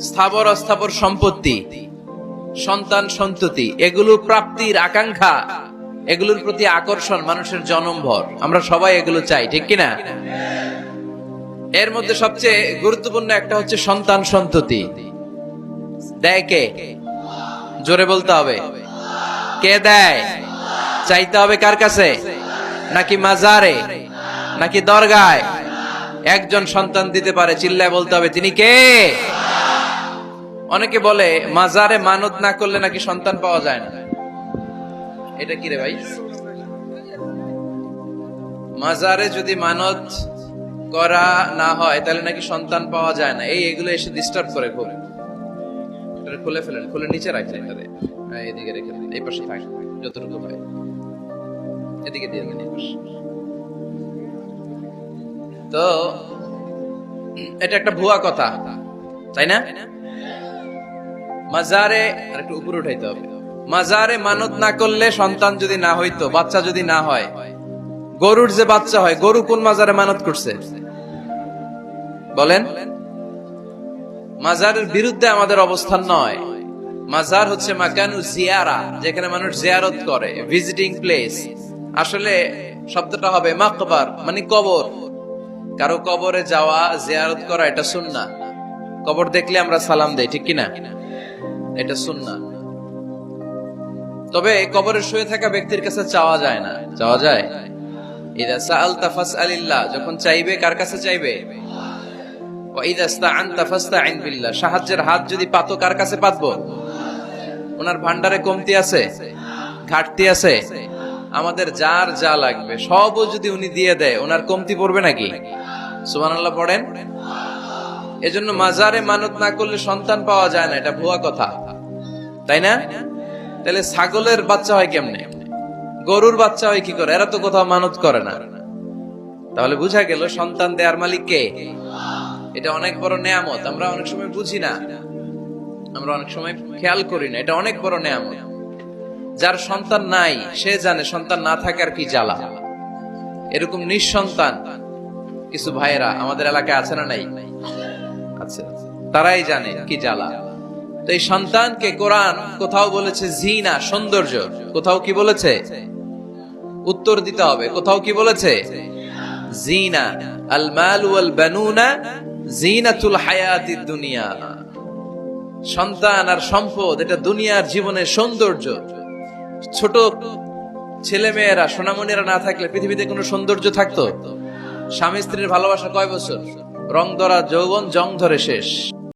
স্থাবর অস্থাবর সম্পত্তি, সন্তান সন্ততি, এগুলো প্রাপ্তির আকাঙ্ক্ষা, এগুলোর প্রতি আকর্ষণ মানুষের জনমভর। আমরা সবাই এগুলো চাই, ঠিক কিনা? এর মধ্যে সবচেয়ে গুরুত্বপূর্ণ একটা হচ্ছে সন্তান সন্ততি। দেয় কে? জোরে বলতে হবে, কে দেয়? চাইতে হবে কার কাছে? নাকি মাজারে, নাকি দরগায়? একজন সন্তান দিতে পারে, চিল্লায় বলতে হবে তিনি কে? অনেকে বলে মাজারে মানত না করলে নাকি সন্তান পাওয়া যায় না। এটা কি রে ভাই? মাজারে যদি মানত করা না হয় তাহলে নাকি সন্তান পাওয়া যায় না। এগুলো এসে ডিস্টার্ব করে খুব। এটা খুলে ফেলেন, খুলে নিচে রাখেন, এদিকে রেখে দিন, এই পাশে থাক যতটুকু হয়, এদিকে দিয়ে দেন এই পাশে। তো এটা একটা ভুয়া কথা, তাই না? মাজারে আর একটু উপরে উঠাইতে হবে। মাজারে মানত না করলে সন্তান যদি না হইতো, বাচ্চা যদি না হয়, গরুর যে বাচ্চা হয়, গরু কোন মাজারে মানত করছে বলেন? মাজারের বিরুদ্ধে আমাদের অবস্থান নয়। মাজার হচ্ছে মাকানু জিয়ারা, যেখানে মানুষ জিয়ারত করে, ভিজিটিং প্লেস। আসলে শব্দটা হবে মাকবার, মানে কবর। কারো কবরে যাওয়া, জিয়ারত করা, এটা সুন্নাহ। কবর দেখলে আমরা সালাম দেই, ঠিক কিনা? এটা সুন্নাহ। তবে কবরে শুয়ে থাকা ব্যক্তির কাছে চাওয়া যায় না। চাওয়া যায়? ইদা সাআলতা ফাসআলিল্লাহ, যখন চাইবে কার কাছে চাইবে? ওয়া ইদা ইসতাআনতা ফাসতাইন বিল্লাহ, সাহায্যের হাত যদি পাতো কার কাছে পাতবো? ওনার ভান্ডারে কমতি আছে, ঘাটতি আছে, আমাদের যার যা লাগবে সবও যদি উনি দিয়ে দেয়, ওনার কমতি পড়বে নাকি? সুবহানাল্লাহ পড়েন। এজন্য মাজারে মানত না করলে সন্তান পাওয়া যায় না, এটা ভুয়া কথা, তাই না? তাহলে ছাগলের বাচ্চা হয় কেমনে? গরুর বাচ্চা হয় কি করে? এরা তো কোথাও মানত করে না। তাহলে বুঝা গেল সন্তান দেয়ার মালিক কে? এটা অনেক বড় নেয়ামত। আমরা অনেক সময় বুঝি না, আমরা অনেক সময় খেয়াল করি না। এটা অনেক বড় নেয়ামত। যার সন্তান নাই সে জানে সন্তান না থাকার কি জ্বালা। এরকম নিঃসন্তান কিছু ভাইয়েরা আমাদের এলাকায় আছে না নাই? আছে। তারাই জানে কি জ্বালা। তো এই সন্তানকে কোরআন কোথাও বলেছে জিনা, সৌন্দর্য, কোথাও কি বলেছে? উত্তর দিতে হবে। কোথাও কি বলেছে? জিনা। আল মাল ওয়াল বানুনা জিনাতুল হায়াতিদ দুনিয়া। সন্তান আর সম্পদ এটা দুনিয়ার জীবনের সৌন্দর্য। ছোট ছেলে মেয়েরা, সোনামণিরা না থাকলে পৃথিবীতে কোনো সৌন্দর্য থাকতো? স্বামী স্ত্রীর ভালোবাসা কয় বছর? রং ধরা যৌবন, জং ধরে শেষ।